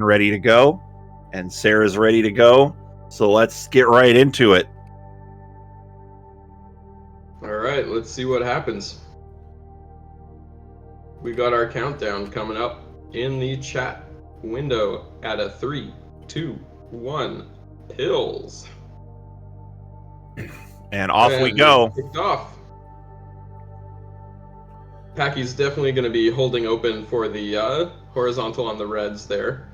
ready to go, and Sarah's ready to go. So let's get right into it. All right, let's see what happens. We got our countdown coming up in the chat window at a 3, 2, 1, pills. And off we go. Kicked off. Packie's definitely going to be holding open for the horizontal on the reds there.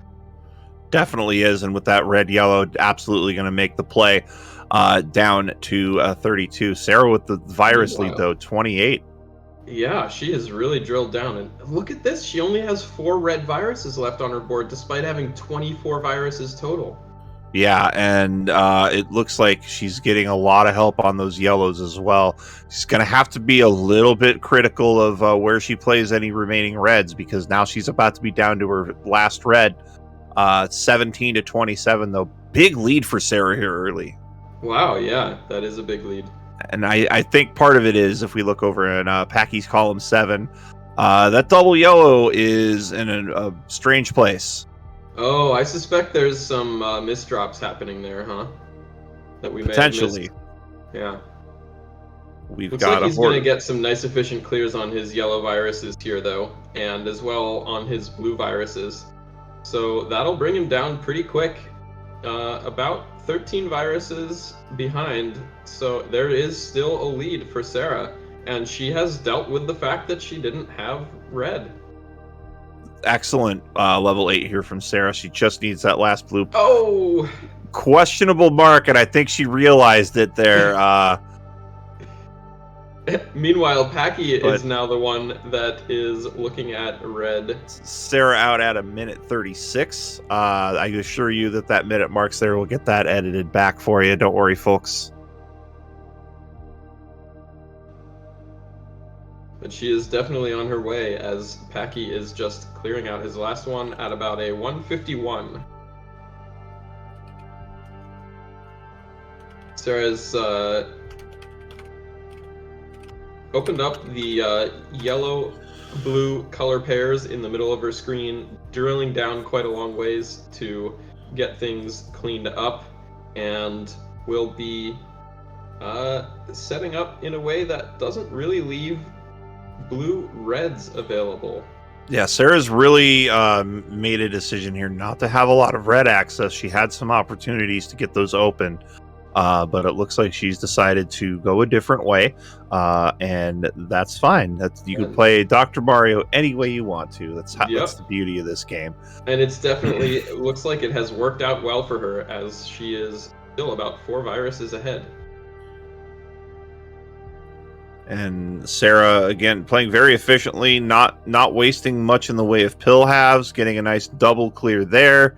Definitely is, and with that red-yellow, absolutely going to make the play down to 32. Sarah with the virus lead, though, 28. Yeah, she has really drilled down. And look at this. She only has 4 red viruses left on her board, despite having 24 viruses total. Yeah, and it looks like she's getting a lot of help on those yellows as well. She's going to have to be a little bit critical of where she plays any remaining reds, because now she's about to be down to her last red. 17 to 27, though. Big lead for Sarah here early. Wow, yeah, that is a big lead. And I think part of it is, if we look over in Packie's column 7, that double yellow is in a strange place. Oh, I suspect there's some misdrops happening there, huh? That we potentially. May have missed. Yeah. Looks like he's going to get some nice efficient clears on his yellow viruses here, though, and as well on his blue viruses. So that'll bring him down pretty quick. About 13 viruses behind, so there is still a lead for Sarah, and she has dealt with the fact that she didn't have red. Excellent level 8 here from Sarah. She just needs that last blue. Oh! Questionable mark, and I think she realized it there. Meanwhile, Packie is now the one that is looking at red. Sarah out at a minute 36. I assure you that minute marks there will get that edited back for you. Don't worry, folks. But she is definitely on her way, as Packie is just clearing out his last one at about a 151. Sarah's opened up the yellow-blue color pairs in the middle of her screen, drilling down quite a long ways to get things cleaned up, and will be setting up in a way that doesn't really leave blue reds available. Yeah, Sarah's really made a decision here not to have a lot of red access. She had some opportunities to get those open. But it looks like she's decided to go a different way, and that's fine. You can play Dr. Mario any way you want to. That's the beauty of this game. And it's definitely it looks like it has worked out well for her, as she is still about 4 viruses ahead. And Sarah, again, playing very efficiently, not wasting much in the way of pill halves, getting a nice double clear there.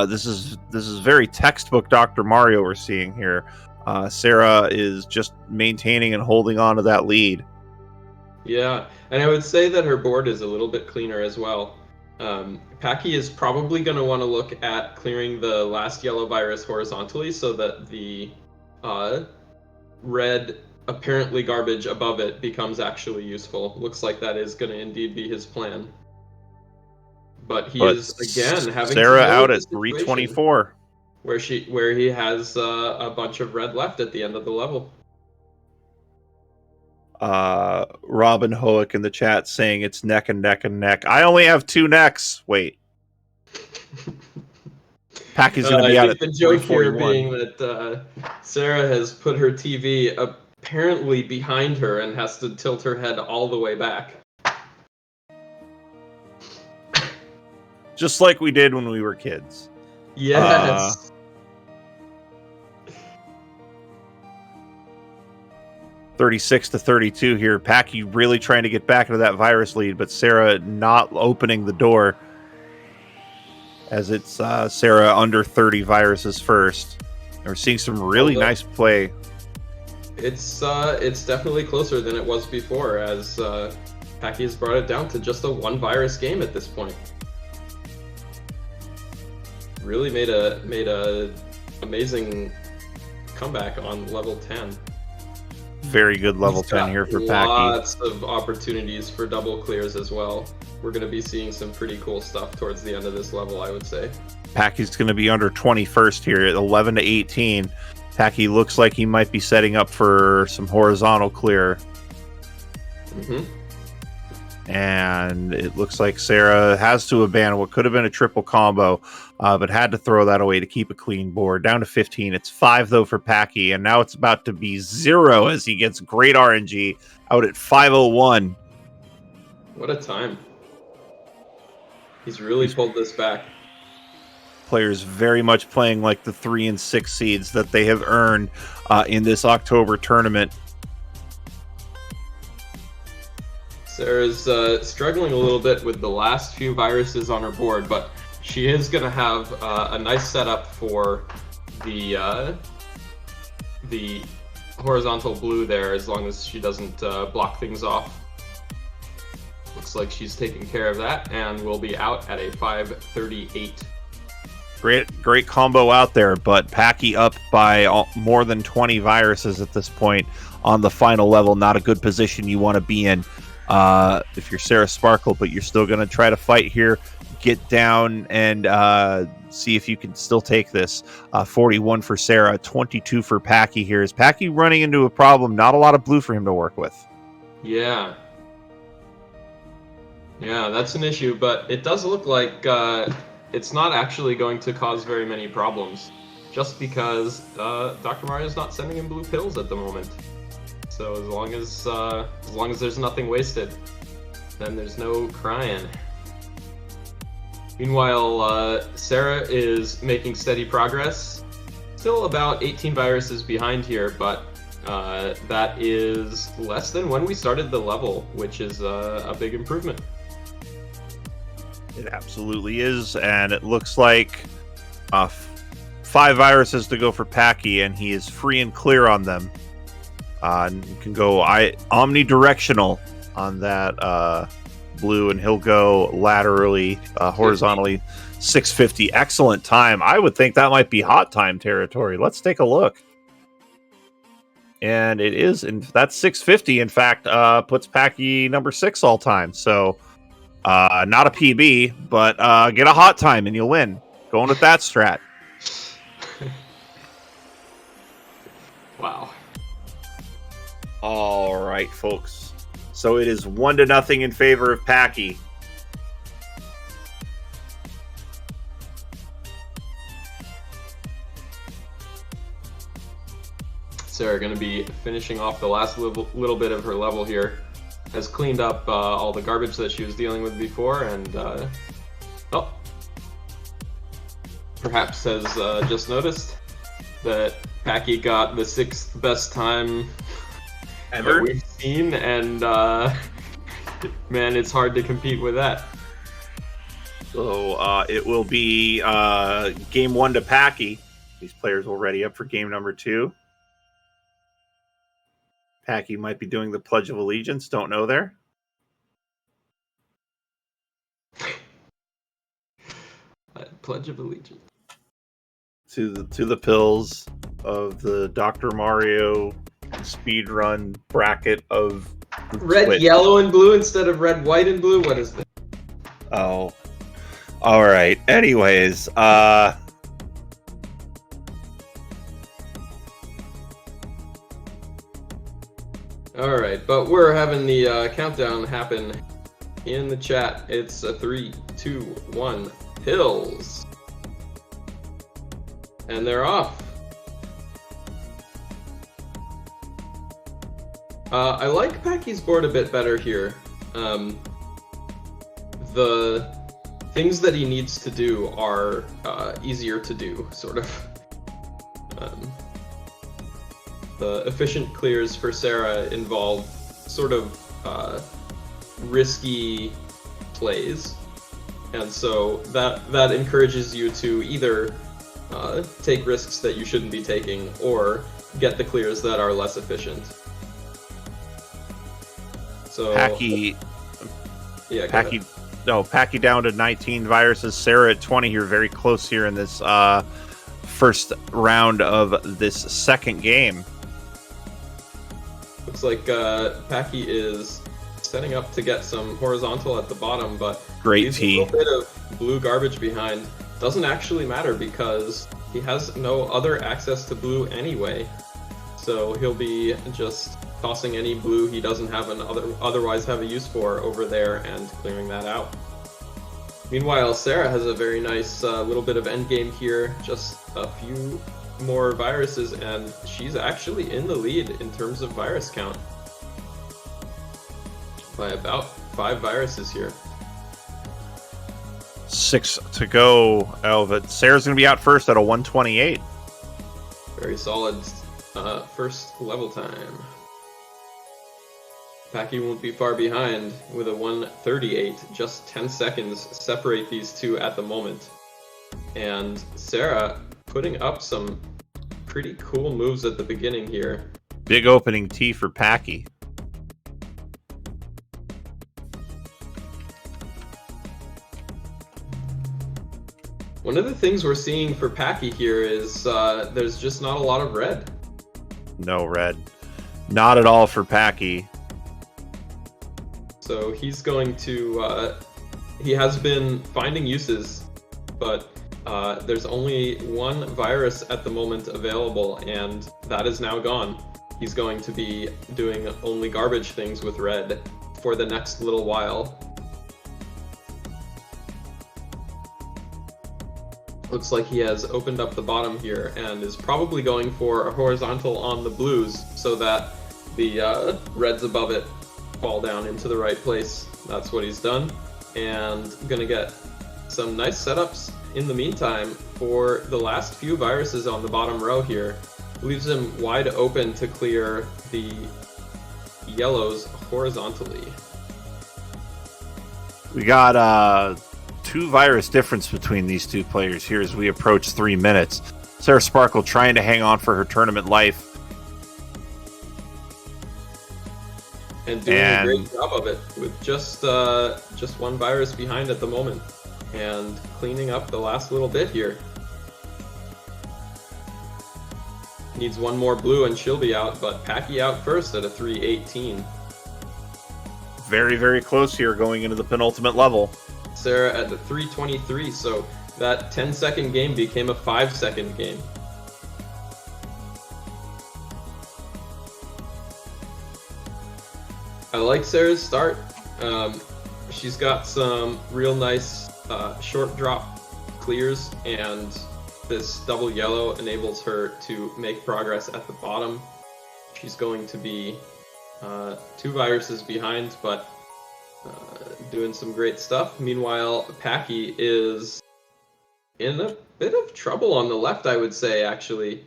This is very textbook Dr. Mario we're seeing here. Sarah is just maintaining and holding on to that lead. Yeah, and I would say that her board is a little bit cleaner as well. Packie is probably going to want to look at clearing the last yellow virus horizontally so that the red, apparently garbage above it becomes actually useful. Looks like that is going to indeed be his plan. But he is again having Sarah out at 324, where he has a bunch of red left at the end of the level. Robin Hoek in the chat saying it's neck and neck and neck. I only have 2 necks. Wait, Packie's going to be out at 341. The joke here being that Sarah has put her TV apparently behind her and has to tilt her head all the way back. Just like we did when we were kids. Yes. 36 to 32 here. Packie really trying to get back into that virus lead, but Sarah not opening the door, as it's Sarah under 30 viruses first. And we're seeing some really nice play. It's definitely closer than it was before, as Packie has brought it down to just a 1 virus game at this point. Really made a amazing comeback on level 10. Very good level 10 here for Packie. Lots of opportunities for double clears as well. we're going to be seeing some pretty cool stuff towards the end of this level, I would say. Packie's going to be under 21st here at 11 to 18. Packie looks like he might be setting up for some horizontal clear. And it looks like Sarah has to abandon what could have been a triple combo, but had to throw that away to keep a clean board. Down to 15. It's 5, though, for Packie, and now it's about to be 0 as he gets great RNG out at 5:01. What a time. He's really pulled this back. Players very much playing like the 3 and 6 seeds that they have earned in this October tournament. Sarah's struggling a little bit with the last few viruses on her board, but she is going to have a nice setup for the horizontal blue there, as long as she doesn't block things off. Looks like she's taking care of that, and will be out at a 5:38. Great combo out there, but Packie up by more than 20 viruses at this point on the final level. Not a good position you want to be in if you're sarasparkle, but you're still going to try to fight here, get down, and see if you can still take this. 41 for Sarah, 22 for Packie here. Is Packie running into a problem? Not a lot of blue for him to work with. Yeah, that's an issue, but it does look like it's not actually going to cause very many problems, just because Dr. Mario's not sending him blue pills at the moment. So as long as there's nothing wasted, then there's no crying. Meanwhile, Sarah is making steady progress. Still about 18 viruses behind here, but that is less than when we started the level, which is a big improvement. It absolutely is, and it looks like 5 viruses to go for Packie, and he is free and clear on them. And you can go omnidirectional on that blue, and he'll go laterally, horizontally, 650. Excellent time. I would think that might be hot time territory. Let's take a look. And it is, and that's 650. In fact, puts Packie number 6 all time. So not a PB, but get a hot time and you'll win. Going with that strat. Wow. All right, folks. So it is 1-0 in favor of Packie. Sarah going to be finishing off the last little bit of her level here. Has cleaned up all the garbage that she was dealing with before, and perhaps has just noticed that Packie got the 6th best time ever that we've seen, and man, it's hard to compete with that. So it will be game 1 to Packie. These players will ready up for game number 2. Packie might be doing the Pledge of Allegiance. Don't know there. Pledge of Allegiance to the pills of the Dr. Mario speedrun bracket of red, Twitch. Yellow, and blue instead of red, white, and blue. What is this? Oh, all right. Anyways, all right, but we're having the countdown happen in the chat. It's a 3, 2, 1, pills, and they're off. I like Packie's board a bit better here. The things that he needs to do are easier to do, sort of. The efficient clears for Sarah involve sort of risky plays, and so that encourages you to either take risks that you shouldn't be taking, or get the clears that are less efficient. So Packie, yeah, Packie down to 19 viruses. Sarah at 20 here, very close here in this first round of this second game. Looks like Packie is setting up to get some horizontal at the bottom, but Great leaves T. a little bit of blue garbage behind. Doesn't actually matter because he has no other access to blue anyway. So he'll be just tossing any blue he doesn't have otherwise have a use for over there and clearing that out. Meanwhile, Sarah has a very nice little bit of endgame here, just a few more viruses, and she's actually in the lead in terms of virus count by about 5 viruses here. 6 to go. Oh, but Sarah's going to be out first at a 128. Very solid first level time. Packie won't be far behind with a 138. Just 10 seconds separate these two at the moment. And Sarah putting up some pretty cool moves at the beginning here. Big opening T for Packie. One of the things we're seeing for Packie here is there's just not a lot of red. No red. Not at all for Packie. So he's going to, he has been finding uses, but there's only one virus at the moment available, and that is now gone. He's going to be doing only garbage things with red for the next little while. Looks like he has opened up the bottom here and is probably going for a horizontal on the blues so that the reds above it fall down into the right place. That's what he's done, and gonna get some nice setups in the meantime for the last few viruses on the bottom row here. Leaves him wide open to clear the yellows horizontally. We got 2 virus difference between these two players here as we approach 3 minutes. Sarasparkle trying to hang on for her tournament life. And doing a great job of it with just one virus behind at the moment and cleaning up the last little bit here. Needs one more blue and she'll be out, but Packie out first at a 318. Very, very close here going into the penultimate level. Sarah at the 323, so that 10-second game became a 5-second game. I like Sarah's start. She's got some real nice short drop clears, and this double yellow enables her to make progress at the bottom. She's going to be 2 viruses behind, but doing some great stuff. Meanwhile, Packie is in a bit of trouble on the left, I would say, actually.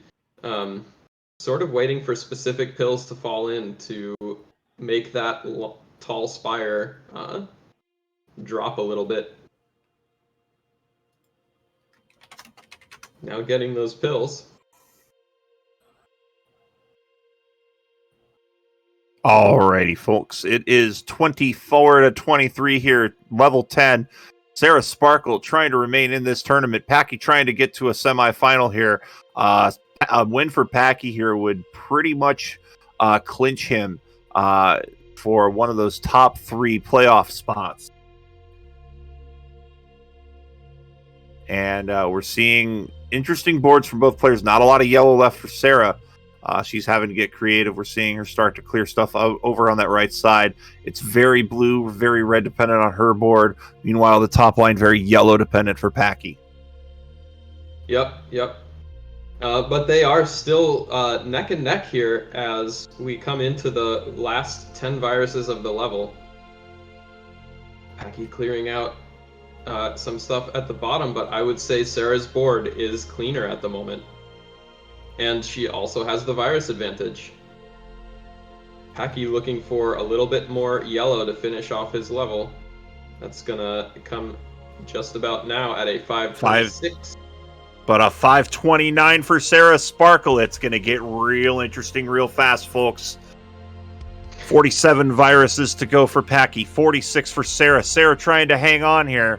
Sort of waiting for specific pills to fall in to make that tall spire drop a little bit. Now getting those pills. Alrighty, folks. It is 24 to 23 here, level 10. Sarasparkle trying to remain in this tournament. Packie trying to get to a semifinal here. A win for Packie here would pretty much clinch him for one of those top 3 playoff spots. And we're seeing interesting boards from both players. Not a lot of yellow left for Sarah. She's having to get creative. We're seeing her start to clear stuff over on that right side. It's very blue, very red dependent on her board. Meanwhile, the top line very yellow dependent for Packie. Yep. But they are still neck and neck here as we come into the last 10 viruses of the level. Packie clearing out some stuff at the bottom, but I would say Sarah's board is cleaner at the moment. And she also has the virus advantage. Packie looking for a little bit more yellow to finish off his level. That's gonna come just about now at a 526. But a 529 for Sarasparkle. It's going to get real interesting real fast, folks. 47 viruses to go for Packie. 46 for Sarah. Sarah trying to hang on here.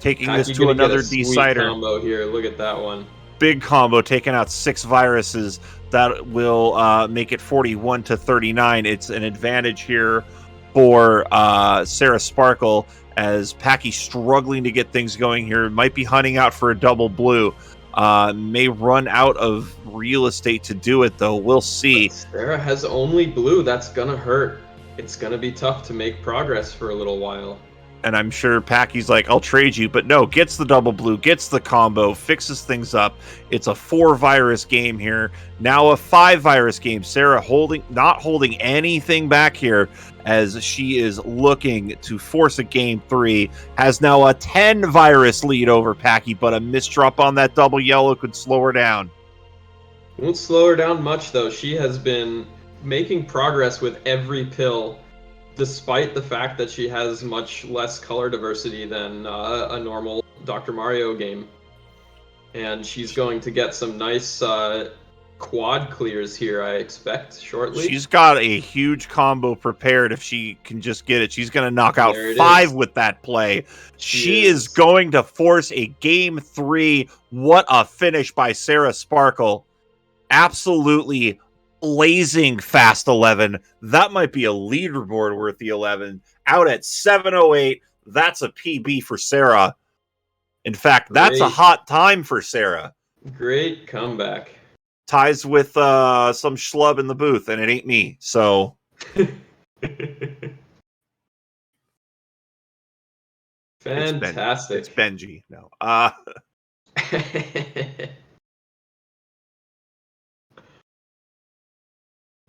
Taking Packie this to another sweet decider. Combo here. Look at that one. Big combo, taking out 6 viruses. That will make it 41 to 39. It's an advantage here for Sarah Sparkle, as Packie struggling to get things going here. Might be hunting out for a double blue. May run out of real estate to do it, though. We'll see. But Sarah has only blue. That's gonna hurt. It's gonna be tough to make progress for a little while. And I'm sure Packie's like, I'll trade you, but no, gets the double blue, gets the combo, fixes things up. It's a 4-virus game here. Now a 5-virus game. Sarah not holding anything back here, as she is looking to force a game 3. Has now a 10-virus lead over Packie, but a misdrop on that double yellow could slow her down. Won't slow her down much, though. She has been making progress with every pill, despite the fact that she has much less color diversity than a normal Dr. Mario game. And she's going to get some nice quad clears here, I expect, shortly. She's got a huge combo prepared if she can just get it. She's going to knock out 5 with that play. She is going to force a game 3. What a finish by Sarah Sparkle. Absolutely blazing fast 11. That might be a leaderboard worth the 11. Out at 7:08. That's a PB for Sarah. In fact, that's a hot time for Sarah. Great comeback. Ties with some schlub in the booth, and it ain't me. So fantastic. It's Benji. No.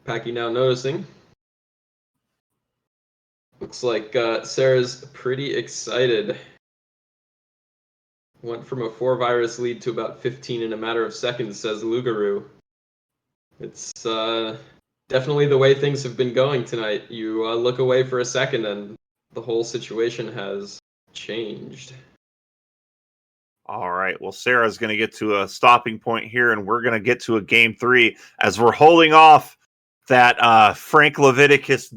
Packie now noticing. Looks like Sarah's pretty excited. Went from a 4-virus lead to about 15 in a matter of seconds, says Lugaroo. It's definitely the way things have been going tonight. You look away for a second and the whole situation has changed. All right. Well, Sarah's going to get to a stopping point here, and we're going to get to a game 3 as we're holding off that Frank Leviticus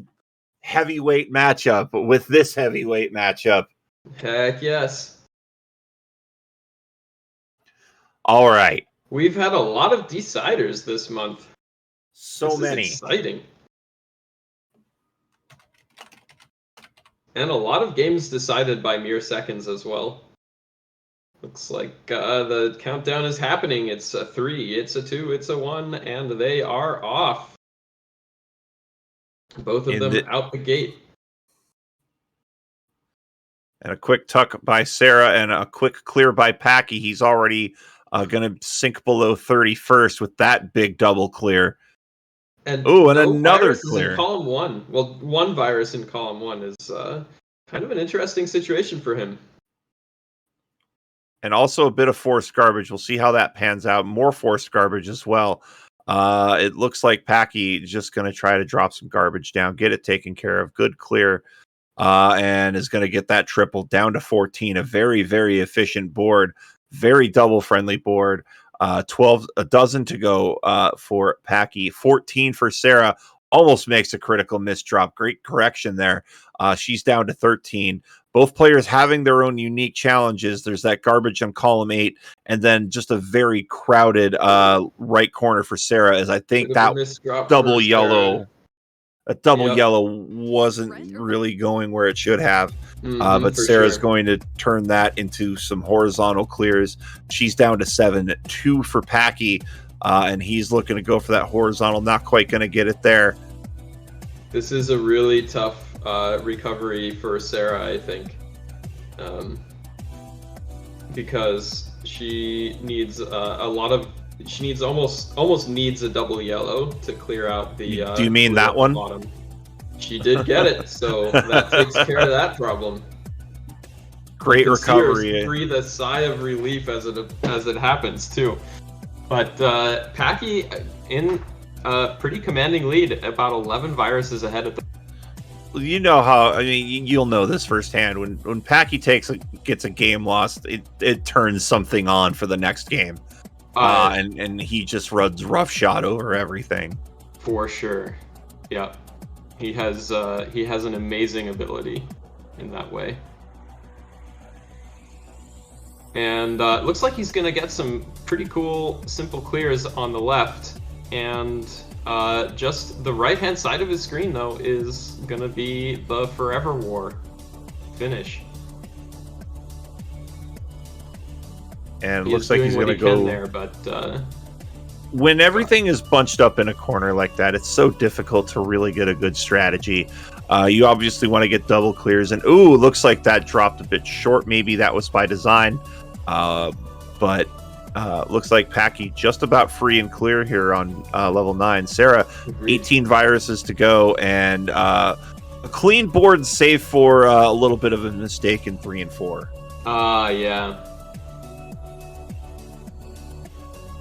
heavyweight matchup with this heavyweight matchup. Heck yes. All right. We've had a lot of deciders this month. So many. Exciting. And a lot of games decided by mere seconds as well. Looks like the countdown is happening. It's a 3, it's a 2, it's a 1, and they are off. Both of them out the gate. And a quick tuck by Sarah and a quick clear by Packie. He's already going to sink below 31st with that big double clear. And another clear. In column 1. Well, 1 virus in column 1 is kind of an interesting situation for him. And also a bit of forced garbage. We'll see how that pans out. More forced garbage as well. It looks like Packie just going to try to drop some garbage down, get it taken care of. Good clear. And is going to get that triple down to 14. A very, very efficient board. Very double-friendly board. a dozen to go for Packie. 14 for Sarah. Almost makes a critical miss drop. Great correction there. She's down to 13. Both players having their own unique challenges. There's that garbage on column 8, and then just a very crowded right corner for Sarah, as I think that double yellow, yellow wasn't really going where it should have. But Sarah's going to turn that into some horizontal clears. She's down to 7. 2 for Packie, and he's looking to go for that horizontal. Not quite going to get it there. This is a really tough recovery for Sarah, I think, because she needs almost needs a double yellow to clear out the. Do you mean that one? Bottom. She did get it, so that takes care of that problem. Great recovery. Breathe a sigh of relief as it happens too. But Packie in a pretty commanding lead, about 11 viruses ahead of the. You know how, I mean, you'll know this firsthand. When Packie gets a game lost, it turns something on for the next game. And he just runs roughshod over everything. For sure. Yeah. He has an amazing ability in that way. And it looks like he's going to get some pretty cool simple clears on the left. And Just the right-hand side of his screen, though, is going to be the Forever War finish. And it looks like he's going to go there, but when everything is bunched up in a corner like that, it's so difficult to really get a good strategy. You obviously want to get double clears, and looks like that dropped a bit short. Maybe that was by design, but looks like Packie just about free and clear here on level 9. Sarah, 18 viruses to go, and a clean board save for a little bit of a mistake in 3 and 4. Yeah.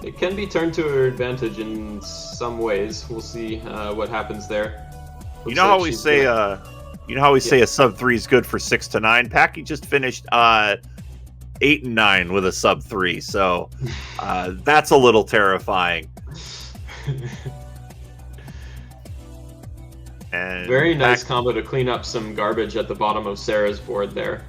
It can be turned to her advantage in some ways. We'll see what happens there. You know how we say a sub 3 is good for 6 to 9? Packie just finished 8 and 9 with a sub 3, so that's a little terrifying. And very nice combo to clean up some garbage at the bottom of Sarah's board there.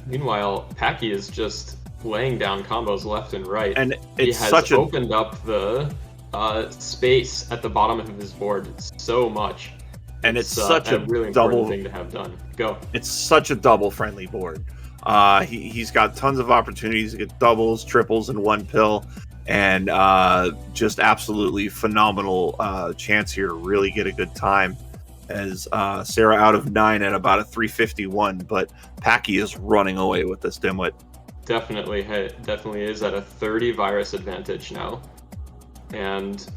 Meanwhile, Packie is just laying down combos left and right. And he has opened up the space at the bottom of his board so much. And it's such a really double important thing to have done. Go. It's such a double friendly board. He's got tons of opportunities to get doubles, triples in one pill, and just absolutely phenomenal chance here to really get a good time. As Sarah out of 9 at about a 351, but Packie is running away with this dimwit. Definitely is at a 30 virus advantage now. And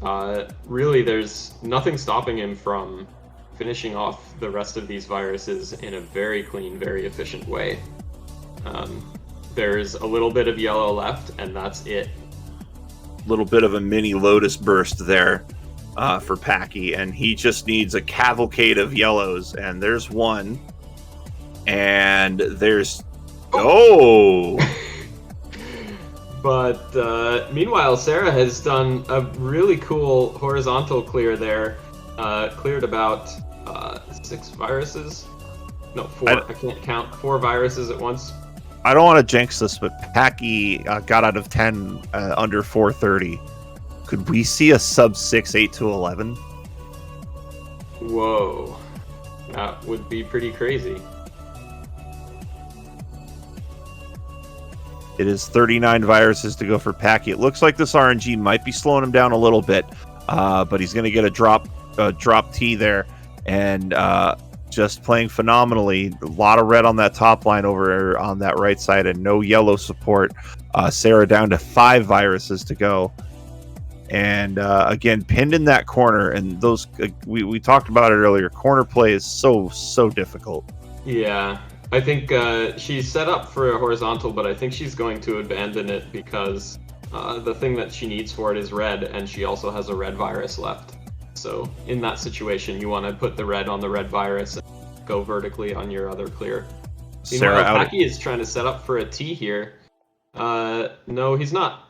really there's nothing stopping him from finishing off the rest of these viruses in a very clean, very efficient way. There's a little bit of yellow left, and that's it. A little bit of a mini Lotus burst there for Packie, and he just needs a cavalcade of yellows, and there's one, and there's But meanwhile, Sarah has done a really cool horizontal clear there. Cleared about 6 viruses. No, 4. I can't count 4 viruses at once. I don't want to jinx this, but Packie got out of 10 under 430. Could we see a sub 6 8 to 11? Whoa, that would be pretty crazy. It is 39 viruses to go for Packie. It looks like this RNG might be slowing him down a little bit, but he's going to get a drop T there, and just playing phenomenally. A lot of red on that top line over on that right side, and no yellow support. Sarah down to 5 viruses to go. And again, pinned in that corner, and those we talked about it earlier. Corner play is so difficult. Yeah, I think she's set up for a horizontal, but I think she's going to abandon it because the thing that she needs for it is red, and she also has a red virus left. So in that situation, you want to put the red on the red virus and go vertically on your other clear. Sarah, Packie is trying to set up for a T here. No, he's not.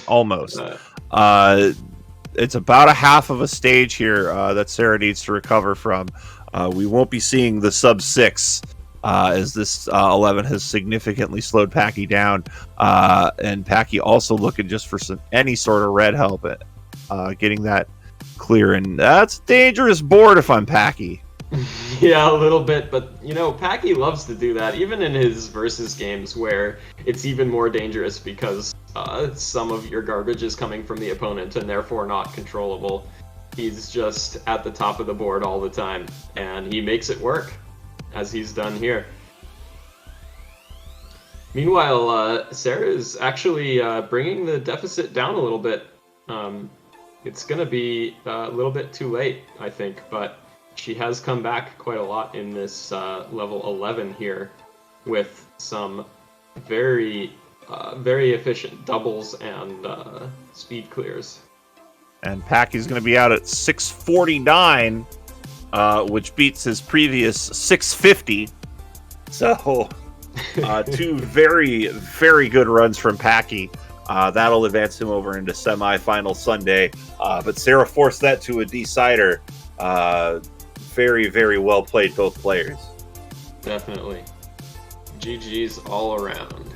Almost. It's about a half of a stage here that Sarah needs to recover from. We won't be seeing the sub 6 as this 11 has significantly slowed Packie down. And Packie also looking just for any sort of red help at getting that clear. And that's a dangerous board if I'm Packie. Yeah, a little bit, but you know, Packie loves to do that, even in his versus games where it's even more dangerous because some of your garbage is coming from the opponent and therefore not controllable. He's just at the top of the board all the time, and he makes it work, as he's done here. Meanwhile, Sarah is actually bringing the deficit down a little bit. It's going to be a little bit too late, I think, but she has come back quite a lot in this level 11 here with some very efficient doubles and speed clears. And Packie's going to be out at 649, which beats his previous 650. So, 2 very, very good runs from Packie. That'll advance him over into semifinal Sunday. But Sarah forced that to a decider. Very, very well played, both players. Definitely. GG's all around.